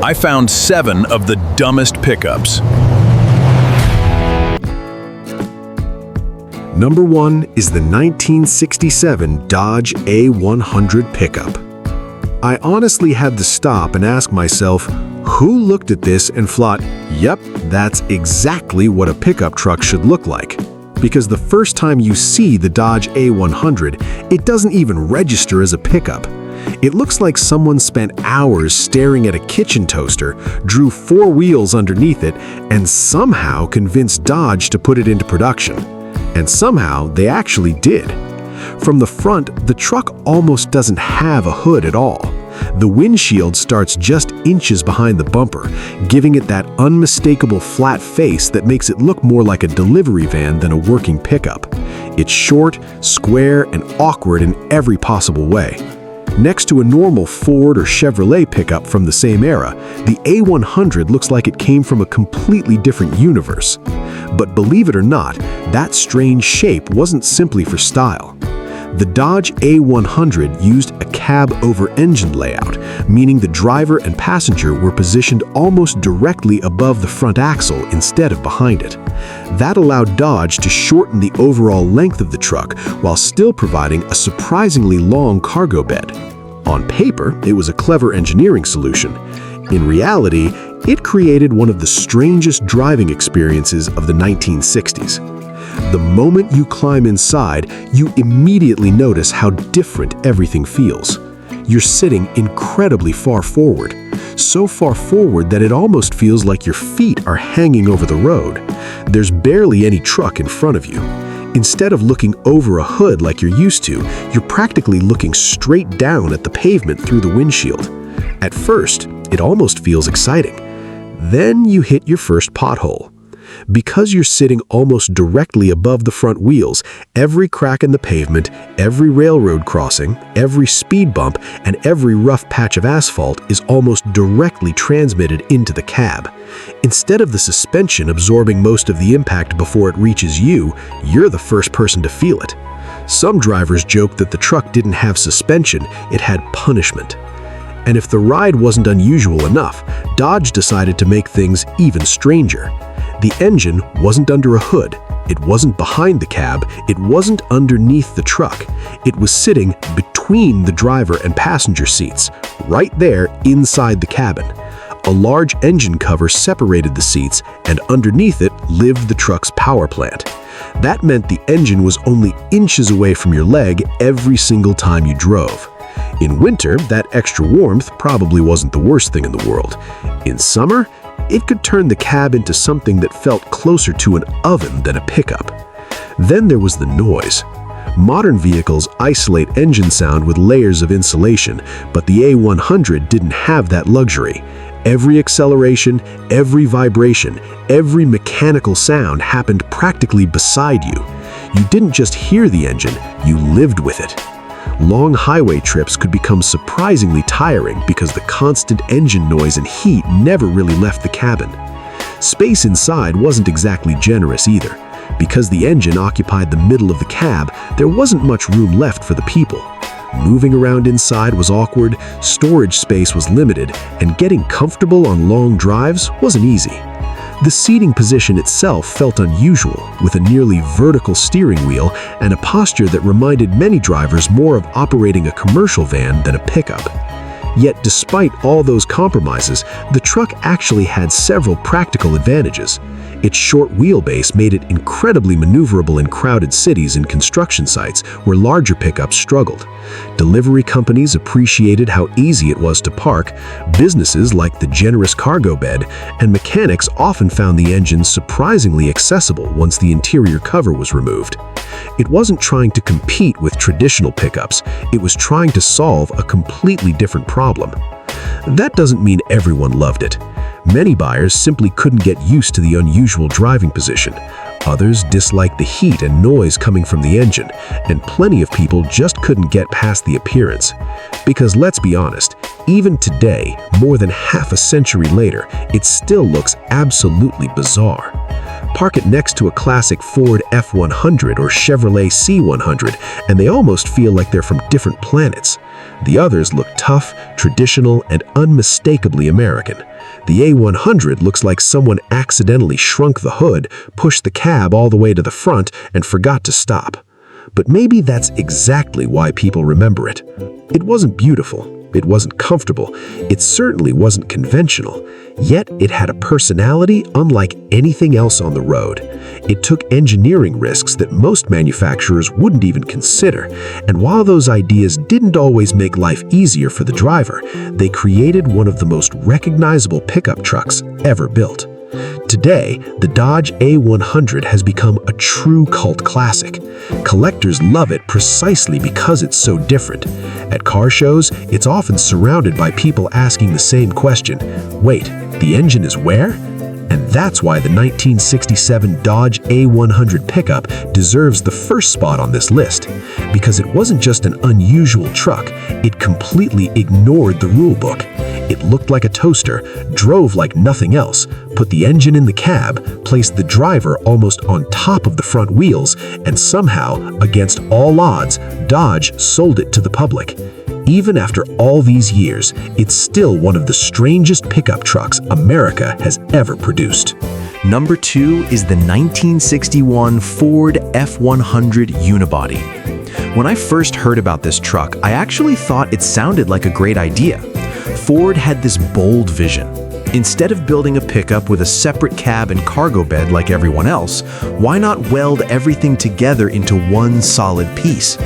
I found 7 of the dumbest pickups. Number 1 is the 1967 Dodge A100 pickup. I honestly had to stop and ask myself, who looked at this and thought, yep, that's exactly what a pickup truck should look like? Because the first time you see the Dodge A100, it doesn't even register as a pickup. It looks like someone spent hours staring at a kitchen toaster, drew 4 wheels underneath it, and somehow convinced Dodge to put it into production. And somehow they actually did. From the front, the truck almost doesn't have a hood at all. The windshield starts just inches behind the bumper, giving it that unmistakable flat face that makes it look more like a delivery van than a working pickup. It's short, square, and awkward in every possible way. Next to a normal Ford or Chevrolet pickup from the same era, the A100 looks like it came from a completely different universe. But believe it or not, that strange shape wasn't simply for style. The Dodge A100 used a cab-over-engine layout, meaning the driver and passenger were positioned almost directly above the front axle instead of behind it. That allowed Dodge to shorten the overall length of the truck while still providing a surprisingly long cargo bed. On paper, it was a clever engineering solution. In reality, it created one of the strangest driving experiences of the 1960s. The moment you climb inside, you immediately notice how different everything feels. You're sitting incredibly far forward, so far forward that it almost feels like your feet are hanging over the road. There's barely any truck in front of you. Instead of looking over a hood like you're used to, you're practically looking straight down at the pavement through the windshield. At first, it almost feels exciting. Then you hit your first pothole. Because you're sitting almost directly above the front wheels, every crack in the pavement, every railroad crossing, every speed bump, and every rough patch of asphalt is almost directly transmitted into the cab. Instead of the suspension absorbing most of the impact before it reaches you, you're the first person to feel it. Some drivers joke that the truck didn't have suspension, it had punishment. And if the ride wasn't unusual enough, Dodge decided to make things even stranger. The engine wasn't under a hood, it wasn't behind the cab, it wasn't underneath the truck. It was sitting between the driver and passenger seats, right there inside the cabin. A large engine cover separated the seats, and underneath it lived the truck's power plant. That meant the engine was only inches away from your leg every single time you drove. In winter, that extra warmth probably wasn't the worst thing in the world. In summer, it could turn the cab into something that felt closer to an oven than a pickup. Then there was the noise. Modern vehicles isolate engine sound with layers of insulation, but the A100 didn't have that luxury. Every acceleration, every vibration, every mechanical sound happened practically beside you. You didn't just hear the engine, you lived with it. Long highway trips could become surprisingly tiring because the constant engine noise and heat never really left the cabin. Space inside wasn't exactly generous either. Because the engine occupied the middle of the cab, there wasn't much room left for the people. Moving around inside was awkward, storage space was limited, and getting comfortable on long drives wasn't easy. The seating position itself felt unusual, with a nearly vertical steering wheel and a posture that reminded many drivers more of operating a commercial van than a pickup. Yet despite all those compromises, the truck actually had several practical advantages. Its short wheelbase made it incredibly maneuverable in crowded cities and construction sites where larger pickups struggled. Delivery companies appreciated how easy it was to park, businesses liked the generous cargo bed, and mechanics often found the engine surprisingly accessible once the interior cover was removed. It wasn't trying to compete with traditional pickups, it was trying to solve a completely different problem. That doesn't mean everyone loved it. Many buyers simply couldn't get used to the unusual driving position. Others disliked the heat and noise coming from the engine, and plenty of people just couldn't get past the appearance. Because let's be honest, even today, more than half a century later, it still looks absolutely bizarre. Park it next to a classic Ford F100 or Chevrolet C100, and they almost feel like they're from different planets. The others look tough, traditional, and unmistakably American. The A100 looks like someone accidentally shrunk the hood, pushed the cab all the way to the front, and forgot to stop. But maybe that's exactly why people remember it. It wasn't beautiful. It wasn't comfortable. It certainly wasn't conventional. Yet it had a personality unlike anything else on the road. It took engineering risks that most manufacturers wouldn't even consider. And while those ideas didn't always make life easier for the driver, they created one of the most recognizable pickup trucks ever built. Today, the Dodge A100 has become a true cult classic. Collectors love it precisely because it's so different. At car shows, it's often surrounded by people asking the same question, "Wait, the engine is where?" And that's why the 1967 Dodge A100 pickup deserves the first spot on this list. Because it wasn't just an unusual truck, it completely ignored the rule book. It looked like a toaster, drove like nothing else, put the engine in the cab, placed the driver almost on top of the front wheels, and somehow, against all odds, Dodge sold it to the public. Even after all these years, it's still one of the strangest pickup trucks America has ever produced. Number 2 is the 1961 Ford F100 Unibody. When I first heard about this truck, I actually thought it sounded like a great idea. Ford had this bold vision. Instead of building a pickup with a separate cab and cargo bed like everyone else, why not weld everything together into one solid piece?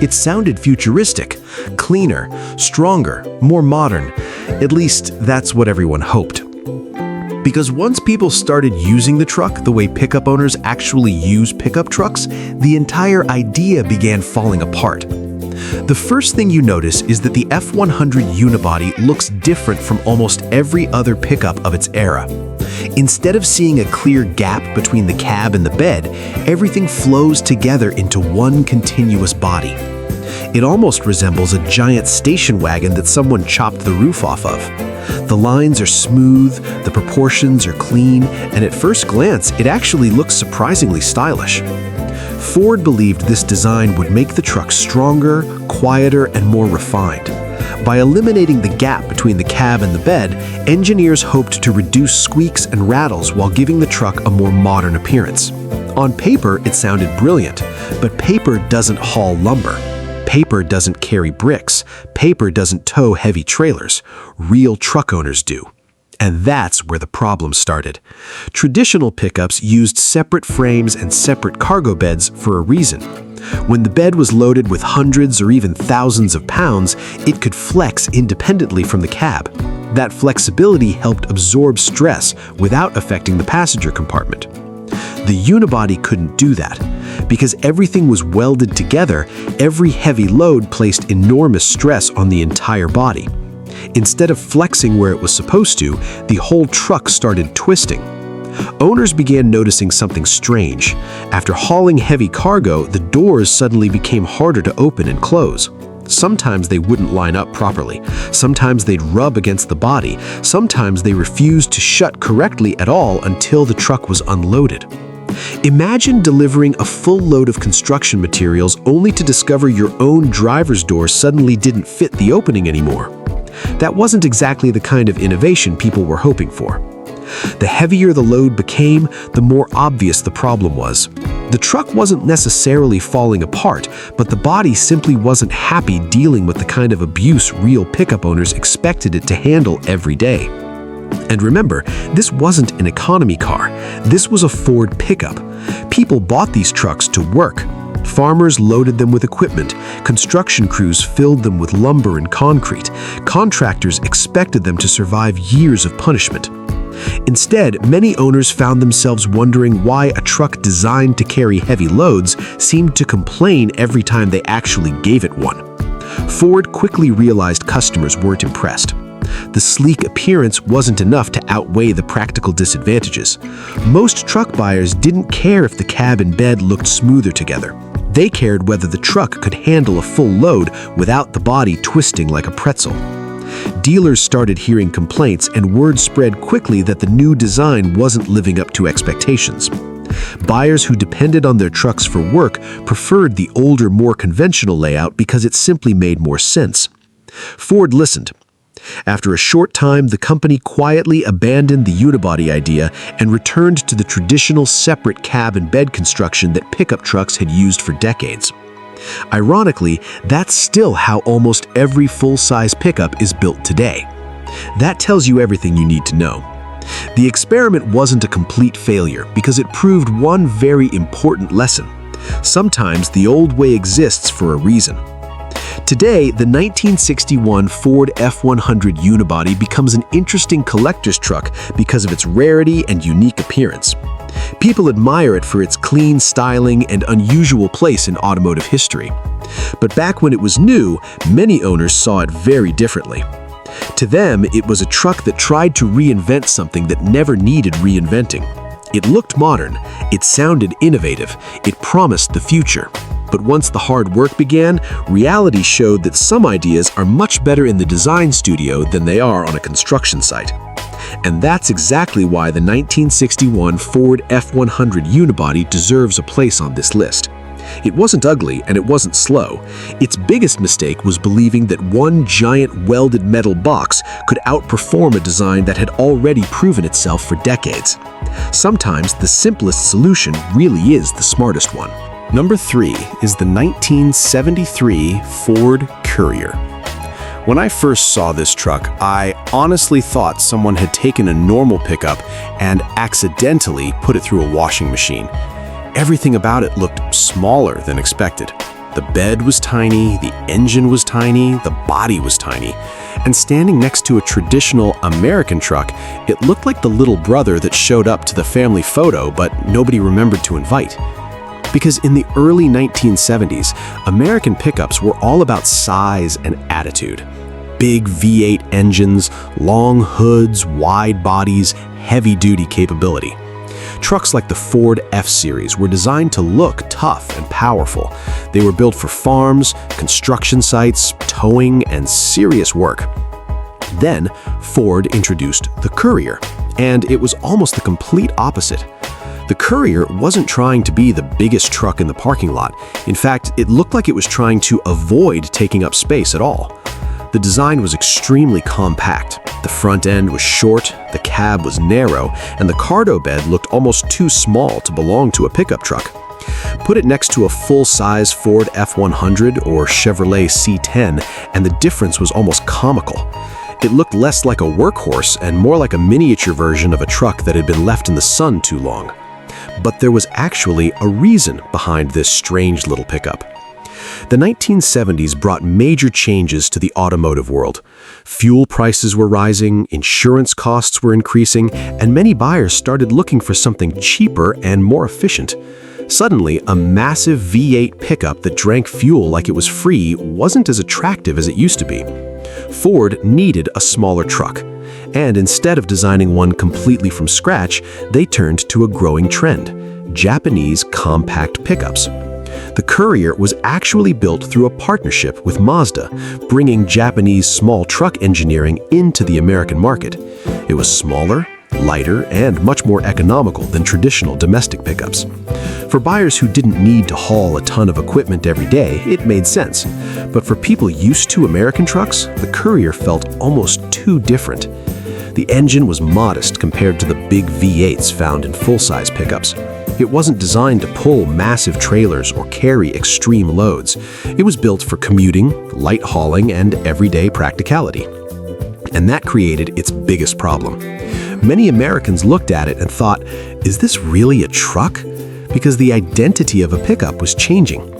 It sounded futuristic, cleaner, stronger, more modern. At least that's what everyone hoped. Because once people started using the truck the way pickup owners actually use pickup trucks, the entire idea began falling apart. The first thing you notice is that the F100 Unibody looks different from almost every other pickup of its era. Instead of seeing a clear gap between the cab and the bed, everything flows together into one continuous body. It almost resembles a giant station wagon that someone chopped the roof off of. The lines are smooth, the proportions are clean, and at first glance, it actually looks surprisingly stylish. Ford believed this design would make the truck stronger, quieter, and more refined. By eliminating the gap between the cab and the bed, engineers hoped to reduce squeaks and rattles while giving the truck a more modern appearance. On paper, it sounded brilliant, but paper doesn't haul lumber. Paper doesn't carry bricks. Paper doesn't tow heavy trailers. Real truck owners do. And that's where the problem started. Traditional pickups used separate frames and separate cargo beds for a reason. When the bed was loaded with hundreds or even thousands of pounds, it could flex independently from the cab. That flexibility helped absorb stress without affecting the passenger compartment. The Unibody couldn't do that. Because everything was welded together, every heavy load placed enormous stress on the entire body. Instead of flexing where it was supposed to, the whole truck started twisting. Owners began noticing something strange. After hauling heavy cargo, the doors suddenly became harder to open and close. Sometimes they wouldn't line up properly. Sometimes they'd rub against the body. Sometimes they refused to shut correctly at all until the truck was unloaded. Imagine delivering a full load of construction materials only to discover your own driver's door suddenly didn't fit the opening anymore. That wasn't exactly the kind of innovation people were hoping for. The heavier the load became, the more obvious the problem was. The truck wasn't necessarily falling apart, but the body simply wasn't happy dealing with the kind of abuse real pickup owners expected it to handle every day. And remember, this wasn't an economy car. This was a Ford pickup. People bought these trucks to work. Farmers loaded them with equipment. Construction crews filled them with lumber and concrete. Contractors expected them to survive years of punishment. Instead, many owners found themselves wondering why a truck designed to carry heavy loads seemed to complain every time they actually gave it one. Ford quickly realized customers weren't impressed. The sleek appearance wasn't enough to outweigh the practical disadvantages. Most truck buyers didn't care if the cab and bed looked smoother together. They cared whether the truck could handle a full load without the body twisting like a pretzel. Dealers started hearing complaints, and word spread quickly that the new design wasn't living up to expectations. Buyers who depended on their trucks for work preferred the older, more conventional layout because it simply made more sense. Ford listened. After a short time, the company quietly abandoned the unibody idea and returned to the traditional separate cab and bed construction that pickup trucks had used for decades. Ironically, that's still how almost every full-size pickup is built today. That tells you everything you need to know. The experiment wasn't a complete failure because it proved one very important lesson. Sometimes the old way exists for a reason. Today, the 1961 Ford F100 Unibody becomes an interesting collector's truck because of its rarity and unique appearance. People admire it for its clean styling and unusual place in automotive history. But back when it was new, many owners saw it very differently. To them, it was a truck that tried to reinvent something that never needed reinventing. It looked modern, it sounded innovative, it promised the future. But once the hard work began, reality showed that some ideas are much better in the design studio than they are on a construction site. And that's exactly why the 1961 Ford F100 Unibody deserves a place on this list. It wasn't ugly and it wasn't slow. Its biggest mistake was believing that one giant welded metal box could outperform a design that had already proven itself for decades. Sometimes the simplest solution really is the smartest one. Number 3 is the 1973 Ford Courier. When I first saw this truck, I honestly thought someone had taken a normal pickup and accidentally put it through a washing machine. Everything about it looked smaller than expected. The bed was tiny, the engine was tiny, the body was tiny. And standing next to a traditional American truck, it looked like the little brother that showed up to the family photo but nobody remembered to invite. Because in the early 1970s, American pickups were all about size and attitude. Big V8 engines, long hoods, wide bodies, heavy-duty capability. Trucks like the Ford F-Series were designed to look tough and powerful. They were built for farms, construction sites, towing, and serious work. Then, Ford introduced the Courier, and it was almost the complete opposite. The Courier wasn't trying to be the biggest truck in the parking lot. In fact, it looked like it was trying to avoid taking up space at all. The design was extremely compact. The front end was short, the cab was narrow, and the cargo bed looked almost too small to belong to a pickup truck. Put it next to a full-size Ford F100 or Chevrolet C10, and the difference was almost comical. It looked less like a workhorse and more like a miniature version of a truck that had been left in the sun too long. But there was actually a reason behind this strange little pickup. The 1970s brought major changes to the automotive world. Fuel prices were rising, insurance costs were increasing, and many buyers started looking for something cheaper and more efficient. Suddenly, a massive V8 pickup that drank fuel like it was free wasn't as attractive as it used to be. Ford needed a smaller truck. And instead of designing one completely from scratch, they turned to a growing trend: Japanese compact pickups. The Courier was actually built through a partnership with Mazda, bringing Japanese small truck engineering into the American market. It was smaller, lighter, and much more economical than traditional domestic pickups. For buyers who didn't need to haul a ton of equipment every day, it made sense. But for people used to American trucks, the Courier felt almost too different. The engine was modest compared to the big V8s found in full-size pickups. It wasn't designed to pull massive trailers or carry extreme loads. It was built for commuting, light hauling, and everyday practicality. And that created its biggest problem. Many Americans looked at it and thought, is this really a truck? Because the identity of a pickup was changing.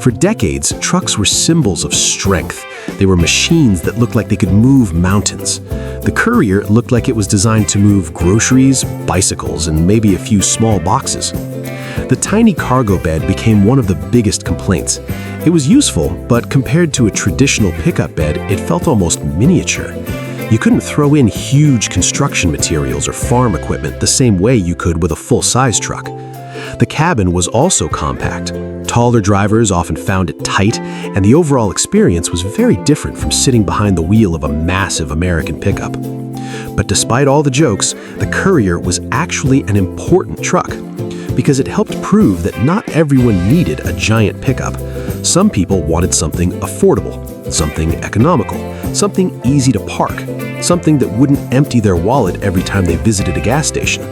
For decades, trucks were symbols of strength. They were machines that looked like they could move mountains. The Courier looked like it was designed to move groceries, bicycles, and maybe a few small boxes. The tiny cargo bed became one of the biggest complaints. It was useful, but compared to a traditional pickup bed, it felt almost miniature. You couldn't throw in huge construction materials or farm equipment the same way you could with a full-size truck. The cabin was also compact. Taller drivers often found it tight, and the overall experience was very different from sitting behind the wheel of a massive American pickup. But despite all the jokes, the Courier was actually an important truck. because it helped prove that not everyone needed a giant pickup. Some people wanted something affordable, something economical, something easy to park, something that wouldn't empty their wallet every time they visited a gas station.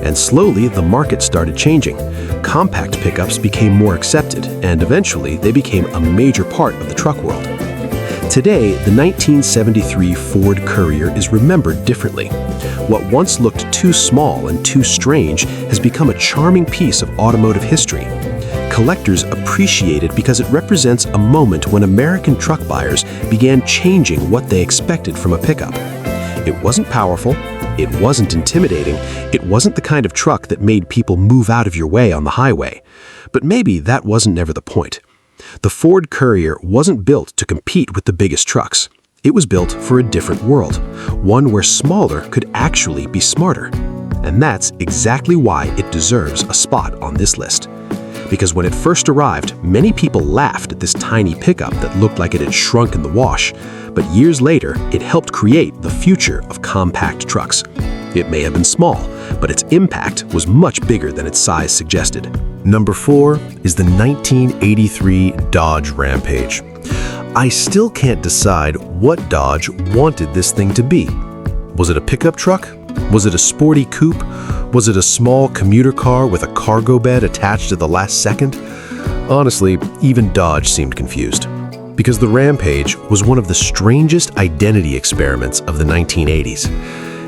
And slowly, the market started changing. Compact pickups became more accepted, and eventually they became a major part of the truck world. Today, the 1973 Ford Courier is remembered differently. What once looked too small and too strange has become a charming piece of automotive history. Collectors appreciate it because it represents a moment when American truck buyers began changing what they expected from a pickup. It wasn't powerful, it wasn't intimidating, it wasn't the kind of truck that made people move out of your way on the highway. But maybe that wasn't never the point. The Ford Courier wasn't built to compete with the biggest trucks. It was built for a different world, one where smaller could actually be smarter. And that's exactly why it deserves a spot on this list. Because when it first arrived, many people laughed at this tiny pickup that looked like it had shrunk in the wash. But years later, it helped create the future of compact trucks. It may have been small, but its impact was much bigger than its size suggested. Number 4 is the 1983 Dodge Rampage. I still can't decide what Dodge wanted this thing to be. Was it a pickup truck? Was it a sporty coupe? Was it a small commuter car with a cargo bed attached at the last second? Honestly, even Dodge seemed confused. Because the Rampage was one of the strangest identity experiments of the 1980s.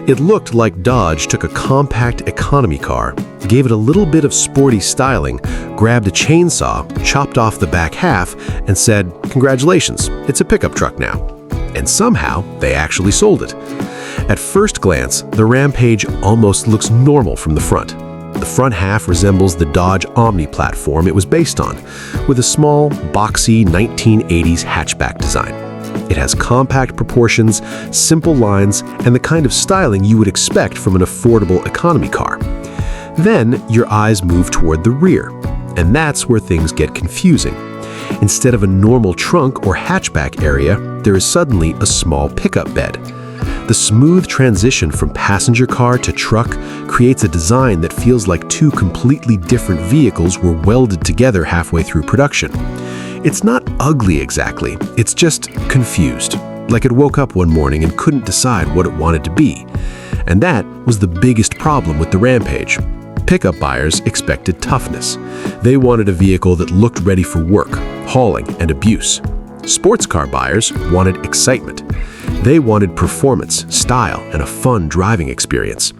It looked like Dodge took a compact economy car, gave it a little bit of sporty styling, grabbed a chainsaw, chopped off the back half, and said, "Congratulations, it's a pickup truck now." And somehow, they actually sold it. At first glance, the Rampage almost looks normal from the front. The front half resembles the Dodge Omni platform it was based on, with a small, boxy 1980s hatchback design. It has compact proportions, simple lines, and the kind of styling you would expect from an affordable economy car. Then, your eyes move toward the rear, and that's where things get confusing. Instead of a normal trunk or hatchback area, there is suddenly a small pickup bed. The smooth transition from passenger car to truck creates a design that feels like two completely different vehicles were welded together halfway through production. It's not ugly exactly, it's just confused, like it woke up one morning and couldn't decide what it wanted to be. And that was the biggest problem with the Rampage. Pickup buyers expected toughness. They wanted a vehicle that looked ready for work, hauling, and abuse. Sports car buyers wanted excitement. They wanted performance, style, and a fun driving experience.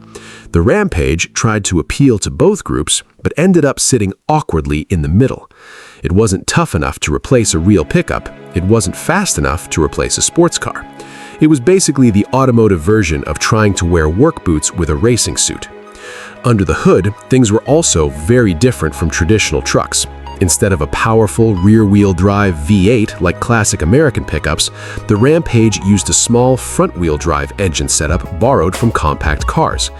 The Rampage tried to appeal to both groups, but ended up sitting awkwardly in the middle. It wasn't tough enough to replace a real pickup. It wasn't fast enough to replace a sports car. It was basically the automotive version of trying to wear work boots with a racing suit. Under the hood, things were also very different from traditional trucks. Instead of a powerful rear-wheel drive V8 like classic American pickups, the Rampage used a small front-wheel drive engine setup borrowed from compact cars.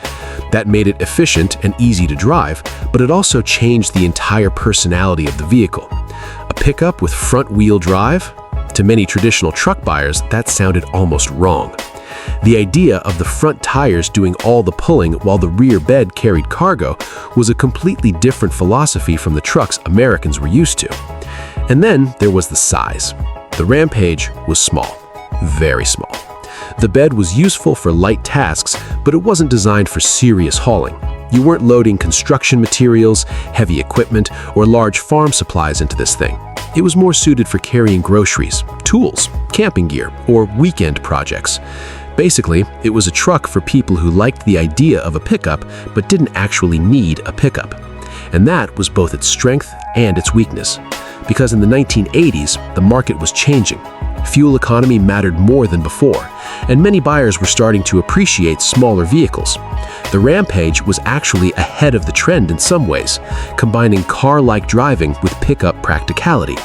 That made it efficient and easy to drive, but it also changed the entire personality of the vehicle. A pickup with front-wheel drive? To many traditional truck buyers, that sounded almost wrong. The idea of the front tires doing all the pulling while the rear bed carried cargo was a completely different philosophy from the trucks Americans were used to. And then there was the size. The Rampage was small, very small. The bed was useful for light tasks, but it wasn't designed for serious hauling. You weren't loading construction materials, heavy equipment, or large farm supplies into this thing. It was more suited for carrying groceries, tools, camping gear, or weekend projects. Basically, it was a truck for people who liked the idea of a pickup but didn't actually need a pickup. And that was both its strength and its weakness. Because in the 1980s, the market was changing. Fuel economy mattered more than before, and many buyers were starting to appreciate smaller vehicles. The Rampage was actually ahead of the trend in some ways, combining car-like driving with pickup practicality.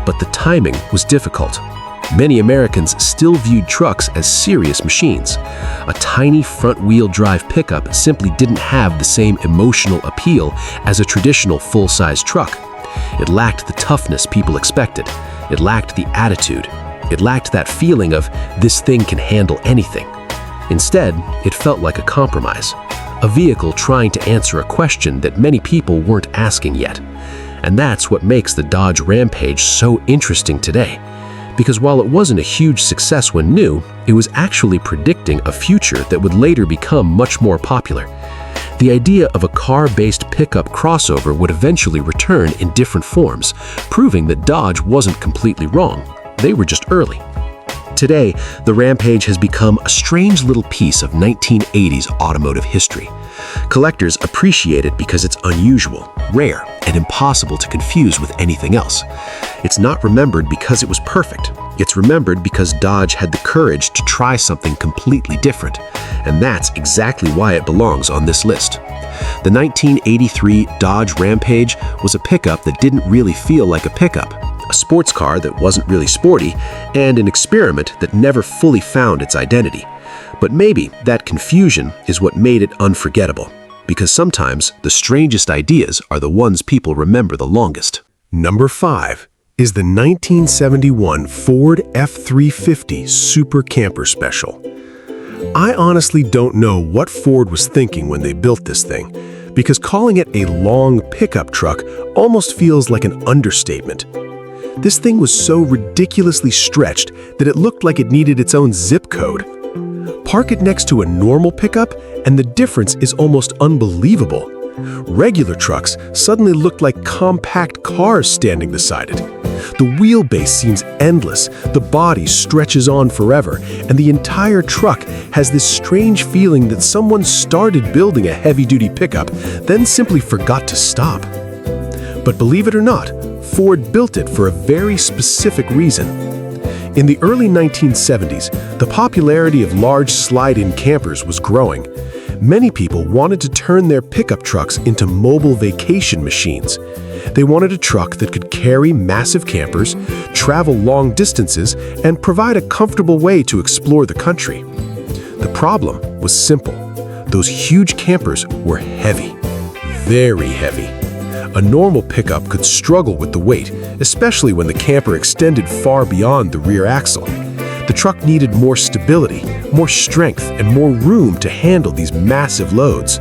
But the timing was difficult. Many Americans still viewed trucks as serious machines. A tiny front-wheel drive pickup simply didn't have the same emotional appeal as a traditional full-size truck. It lacked the toughness people expected. It lacked the attitude. It lacked that feeling of, this thing can handle anything. Instead, it felt like a compromise. a vehicle trying to answer a question that many people weren't asking yet. And that's what makes the Dodge Rampage so interesting today. Because while it wasn't a huge success when new, it was actually predicting a future that would later become much more popular. The idea of a car-based pickup crossover would eventually return in different forms, proving that Dodge wasn't completely wrong. They were just early. Today, the Rampage has become a strange little piece of 1980s automotive history. Collectors appreciate it because it's unusual, rare, and impossible to confuse with anything else. It's not remembered because it was perfect. It's remembered because Dodge had the courage to try something completely different, and that's exactly why it belongs on this list. The 1983 Dodge Rampage was a pickup that didn't really feel like a pickup, a sports car that wasn't really sporty, and an experiment that never fully found its identity. But maybe that confusion is what made it unforgettable, because sometimes the strangest ideas are the ones people remember the longest. Number 5 is the 1971 Ford F350 Super Camper Special. I honestly don't know what Ford was thinking when they built this thing, because calling it a long pickup truck almost feels like an understatement. This thing was so ridiculously stretched that it looked like it needed its own zip code. Park it next to a normal pickup, and the difference is almost unbelievable. Regular trucks suddenly looked like compact cars standing beside it. The wheelbase seems endless, the body stretches on forever, and the entire truck has this strange feeling that someone started building a heavy-duty pickup, then simply forgot to stop. But believe it or not, Ford built it for a very specific reason. In the early 1970s, the popularity of large slide-in campers was growing. Many people wanted to turn their pickup trucks into mobile vacation machines. They wanted a truck that could carry massive campers, travel long distances, and provide a comfortable way to explore the country. The problem was simple. Those huge campers were heavy, very heavy. A normal pickup could struggle with the weight, especially when the camper extended far beyond the rear axle. The truck needed more stability, more strength, and more room to handle these massive loads.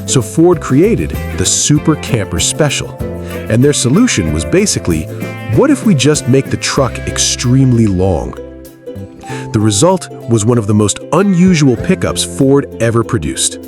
So Ford created the Super Camper Special. And their solution was basically, what if we just make the truck extremely long? The result was one of the most unusual pickups Ford ever produced.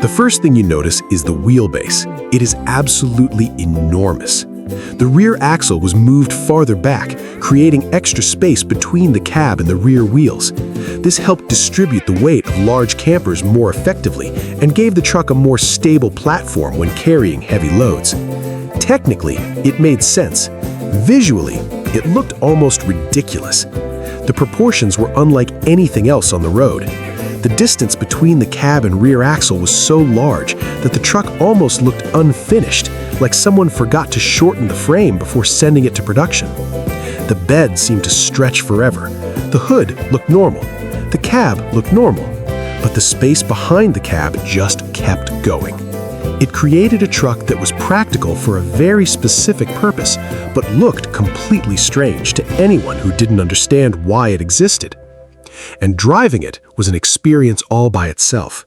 The first thing you notice is the wheelbase. It is absolutely enormous. The rear axle was moved farther back, creating extra space between the cab and the rear wheels. This helped distribute the weight of large campers more effectively and gave the truck a more stable platform when carrying heavy loads. Technically, it made sense. Visually, it looked almost ridiculous. The proportions were unlike anything else on the road. The distance between the cab and rear axle was so large that the truck almost looked unfinished, like someone forgot to shorten the frame before sending it to production. The bed seemed to stretch forever. The hood looked normal. The cab looked normal. But the space behind the cab just kept going. It created a truck that was practical for a very specific purpose, but looked completely strange to anyone who didn't understand why it existed. And driving it was an experience all by itself.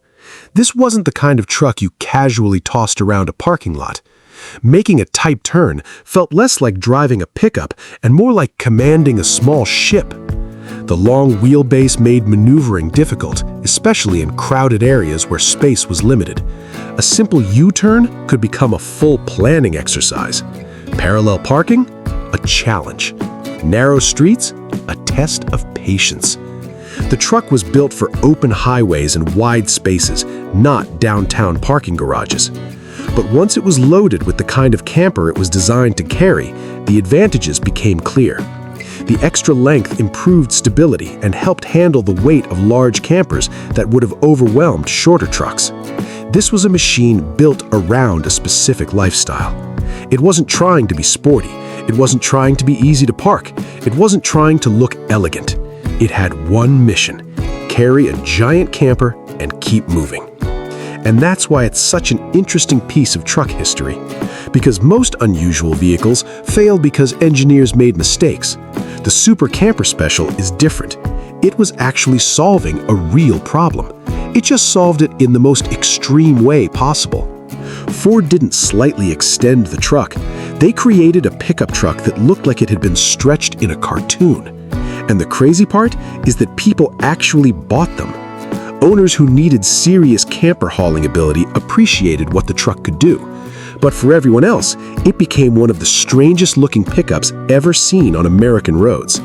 This wasn't the kind of truck you casually tossed around a parking lot. Making a tight turn felt less like driving a pickup and more like commanding a small ship. The long wheelbase made maneuvering difficult, especially in crowded areas where space was limited. A simple U-turn could become a full planning exercise. Parallel parking? A challenge. Narrow streets? A test of patience. The truck was built for open highways and wide spaces, not downtown parking garages. But once it was loaded with the kind of camper it was designed to carry, the advantages became clear. The extra length improved stability and helped handle the weight of large campers that would have overwhelmed shorter trucks. This was a machine built around a specific lifestyle. It wasn't trying to be sporty. It wasn't trying to be easy to park. It wasn't trying to look elegant. It had one mission: carry a giant camper and keep moving. And that's why it's such an interesting piece of truck history. Because most unusual vehicles fail because engineers made mistakes. The Super Camper Special is different. It was actually solving a real problem. It just solved it in the most extreme way possible. Ford didn't slightly extend the truck. They created a pickup truck that looked like it had been stretched in a cartoon. And the crazy part is that people actually bought them. Owners who needed serious camper hauling ability appreciated what the truck could do. But for everyone else, it became one of the strangest looking pickups ever seen on American roads.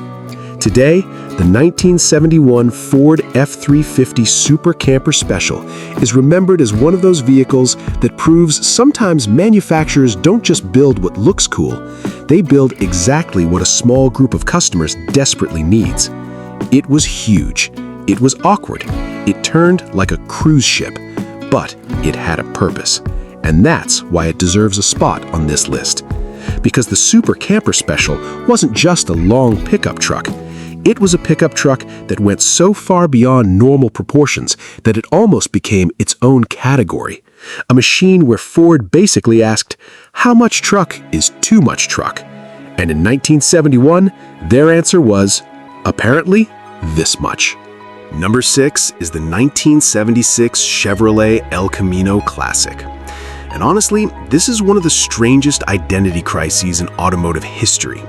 Today, the 1971 Ford F350 Super Camper Special is remembered as one of those vehicles that proves sometimes manufacturers don't just build what looks cool, they build exactly what a small group of customers desperately needs. It was huge. It was awkward. It turned like a cruise ship. But it had a purpose. And that's why it deserves a spot on this list. Because the Super Camper Special wasn't just a long pickup truck. It was a pickup truck that went so far beyond normal proportions that it almost became its own category. A machine where Ford basically asked, how much truck is too much truck? And in 1971, their answer was, apparently, this much. Number 6 is the 1976 Chevrolet El Camino Classic. And honestly, this is one of the strangest identity crises in automotive history.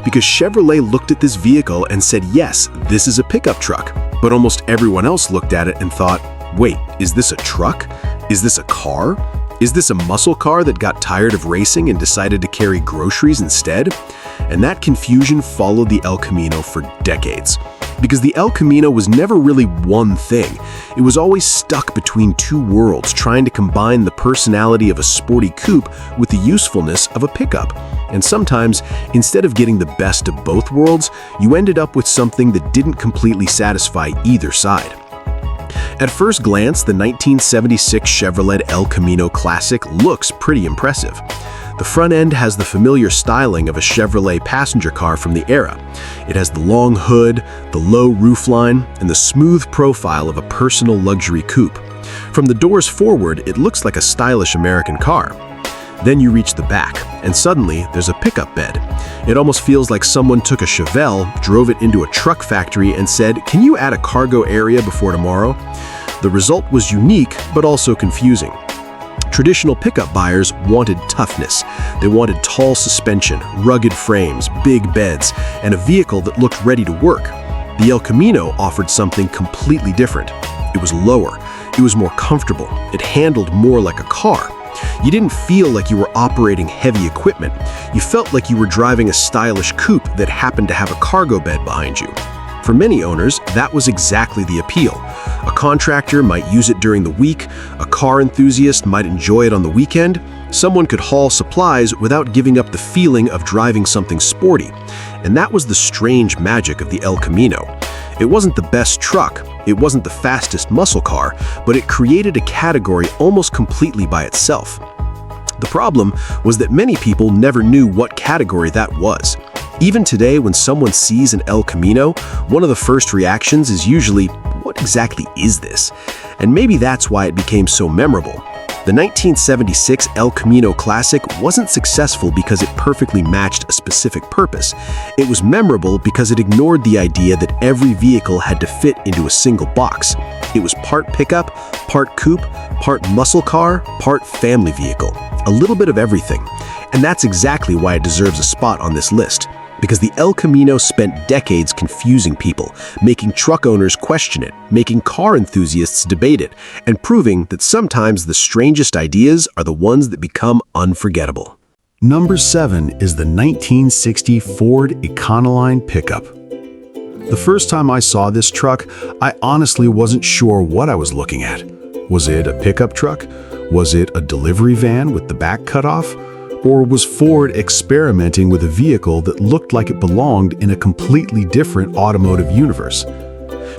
Because Chevrolet looked at this vehicle and said, yes, this is a pickup truck. But almost everyone else looked at it and thought, wait, is this a truck? Is this a car? Is this a muscle car that got tired of racing and decided to carry groceries instead? And that confusion followed the El Camino for decades. Because the El Camino was never really one thing. It was always stuck between two worlds, trying to combine the personality of a sporty coupe with the usefulness of a pickup. And sometimes, instead of getting the best of both worlds, you ended up with something that didn't completely satisfy either side. At first glance, the 1976 Chevrolet El Camino Classic looks pretty impressive. The front end has the familiar styling of a Chevrolet passenger car from the era. It has the long hood, the low roofline, and the smooth profile of a personal luxury coupe. From the doors forward, it looks like a stylish American car. Then you reach the back, and suddenly there's a pickup bed. It almost feels like someone took a Chevelle, drove it into a truck factory, and said, "Can you add a cargo area before tomorrow?" The result was unique, but also confusing. Traditional pickup buyers wanted toughness. They wanted tall suspension, rugged frames, big beds, and a vehicle that looked ready to work. The El Camino offered something completely different. It was lower. It was more comfortable. It handled more like a car. You didn't feel like you were operating heavy equipment. You felt like you were driving a stylish coupe that happened to have a cargo bed behind you. For many owners, that was exactly the appeal. A contractor might use it during the week, a car enthusiast might enjoy it on the weekend, someone could haul supplies without giving up the feeling of driving something sporty. And that was the strange magic of the El Camino. It wasn't the best truck, it wasn't the fastest muscle car, but it created a category almost completely by itself. The problem was that many people never knew what category that was. Even today, when someone sees an El Camino, one of the first reactions is usually, what exactly is this? And maybe that's why it became so memorable. The 1976 El Camino Classic wasn't successful because it perfectly matched a specific purpose. It was memorable because it ignored the idea that every vehicle had to fit into a single box. It was part pickup, part coupe, part muscle car, part family vehicle. A little bit of everything. And that's exactly why it deserves a spot on this list. Because the El Camino spent decades confusing people, making truck owners question it, making car enthusiasts debate it, and proving that sometimes the strangest ideas are the ones that become unforgettable. Number 7 is the 1960 Ford Econoline pickup. The first time I saw this truck, I honestly wasn't sure what I was looking at. Was it a pickup truck? Was it a delivery van with the back cut off? Or was Ford experimenting with a vehicle that looked like it belonged in a completely different automotive universe?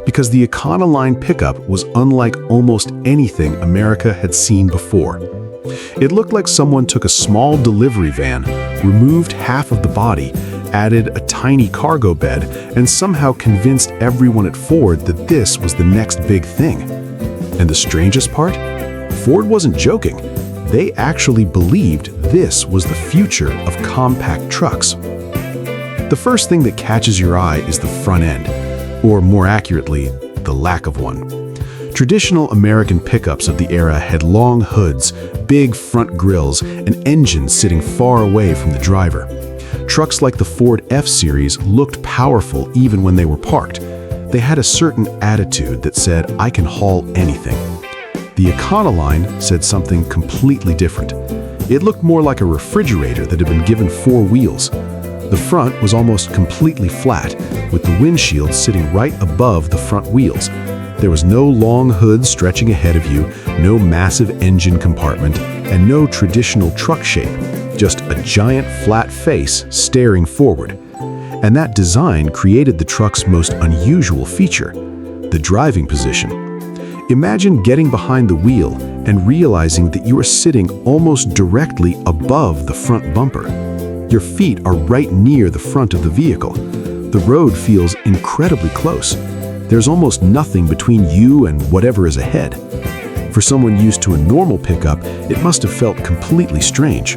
Because the Econoline pickup was unlike almost anything America had seen before. It looked like someone took a small delivery van, removed half of the body, added a tiny cargo bed, and somehow convinced everyone at Ford that this was the next big thing. And the strangest part? Ford wasn't joking. They actually believed this was the future of compact trucks. The first thing that catches your eye is the front end, or more accurately, the lack of one. Traditional American pickups of the era had long hoods, big front grills, and engines sitting far away from the driver. Trucks like the Ford F-Series looked powerful even when they were parked. They had a certain attitude that said, "I can haul anything." The Econoline said something completely different. It looked more like a refrigerator that had been given 4 wheels. The front was almost completely flat, with the windshield sitting right above the front wheels. There was no long hood stretching ahead of you, no massive engine compartment, and no traditional truck shape, just a giant flat face staring forward. And that design created the truck's most unusual feature, the driving position. Imagine getting behind the wheel and realizing that you are sitting almost directly above the front bumper. Your feet are right near the front of the vehicle. The road feels incredibly close. There's almost nothing between you and whatever is ahead. For someone used to a normal pickup, it must have felt completely strange.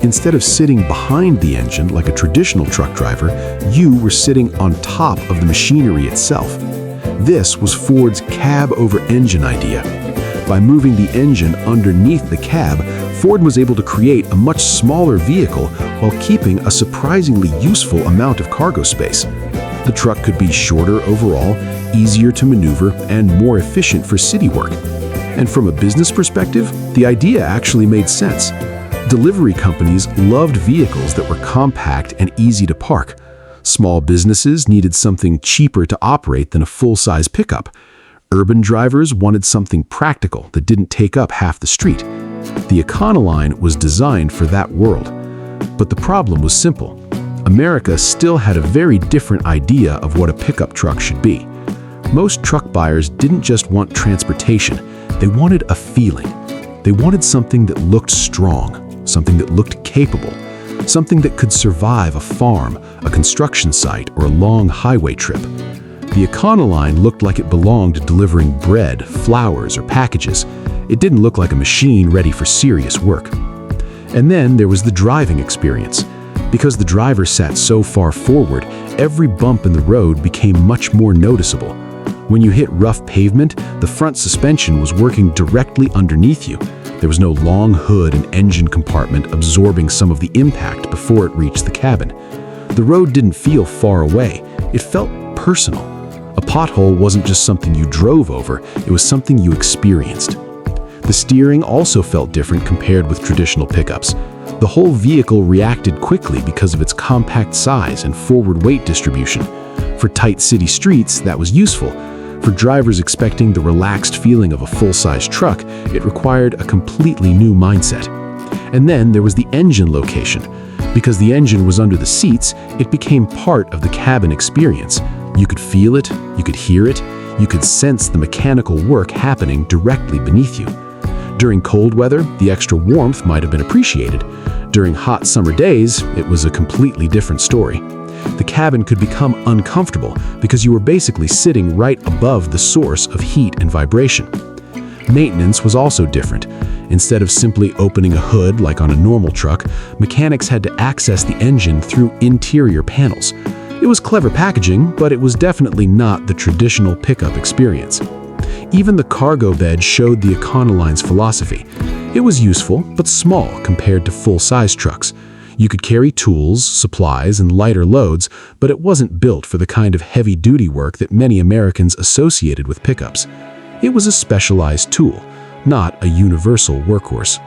Instead of sitting behind the engine like a traditional truck driver, you were sitting on top of the machinery itself. This was Ford's cab-over-engine idea. By moving the engine underneath the cab, Ford was able to create a much smaller vehicle while keeping a surprisingly useful amount of cargo space. The truck could be shorter overall, easier to maneuver, and more efficient for city work. And from a business perspective, the idea actually made sense. Delivery companies loved vehicles that were compact and easy to park. Small businesses needed something cheaper to operate than a full-size pickup. Urban drivers wanted something practical that didn't take up half the street. The Econoline was designed for that world. But the problem was simple. America still had a very different idea of what a pickup truck should be. Most truck buyers didn't just want transportation, they wanted a feeling. They wanted something that looked strong, something that looked capable, something that could survive a farm, a construction site, or a long highway trip. The Econoline looked like it belonged to delivering bread, flowers, or packages. It didn't look like a machine ready for serious work. And then there was the driving experience. Because the driver sat so far forward, every bump in the road became much more noticeable. When you hit rough pavement, the front suspension was working directly underneath you. There was no long hood and engine compartment absorbing some of the impact before it reached the cabin. The road didn't feel far away. It felt personal. A pothole wasn't just something you drove over, it was something you experienced. The steering also felt different compared with traditional pickups. The whole vehicle reacted quickly because of its compact size and forward weight distribution. For tight city streets, that was useful. For drivers expecting the relaxed feeling of a full-size truck, it required a completely new mindset. And then there was the engine location. Because the engine was under the seats, it became part of the cabin experience. You could feel it, you could hear it, you could sense the mechanical work happening directly beneath you. During cold weather, the extra warmth might have been appreciated. During hot summer days, it was a completely different story. The cabin could become uncomfortable because you were basically sitting right above the source of heat and vibration. Maintenance was also different. Instead of simply opening a hood like on a normal truck, mechanics had to access the engine through interior panels. It was clever packaging, but it was definitely not the traditional pickup experience. Even the cargo bed showed the Econoline's philosophy. It was useful, but small compared to full-size trucks. You could carry tools, supplies, and lighter loads, but it wasn't built for the kind of heavy-duty work that many Americans associated with pickups. It was a specialized tool, not a universal workhorse.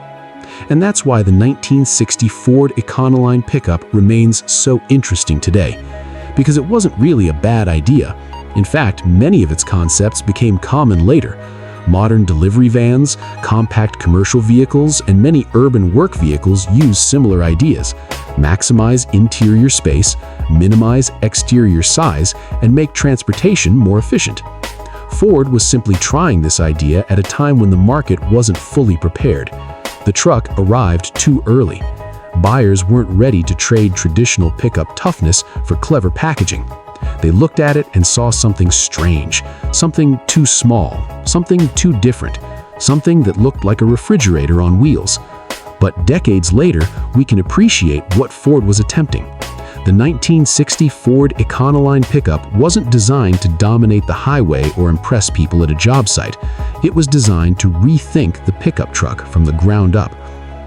And that's why the 1960 Ford Econoline pickup remains so interesting today, because it wasn't really a bad idea. In fact, many of its concepts became common later. Modern delivery vans, compact commercial vehicles, and many urban work vehicles use similar ideas. Maximize interior space, minimize exterior size, and make transportation more efficient. Ford was simply trying this idea at a time when the market wasn't fully prepared. The truck arrived too early. Buyers weren't ready to trade traditional pickup toughness for clever packaging. They looked at it and saw something strange, something too small, something too different, something that looked like a refrigerator on wheels. But decades later, we can appreciate what Ford was attempting. The 1960 Ford Econoline pickup wasn't designed to dominate the highway or impress people at a job site. It was designed to rethink the pickup truck from the ground up.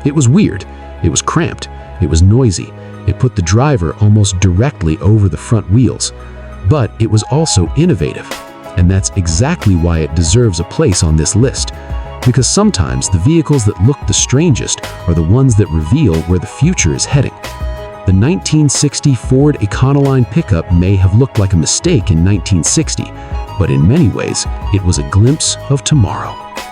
It was weird, it was cramped, it was noisy, it put the driver almost directly over the front wheels. But it was also innovative, and that's exactly why it deserves a place on this list. Because sometimes the vehicles that look the strangest are the ones that reveal where the future is heading. The 1960 Ford Econoline pickup may have looked like a mistake in 1960, but in many ways, it was a glimpse of tomorrow.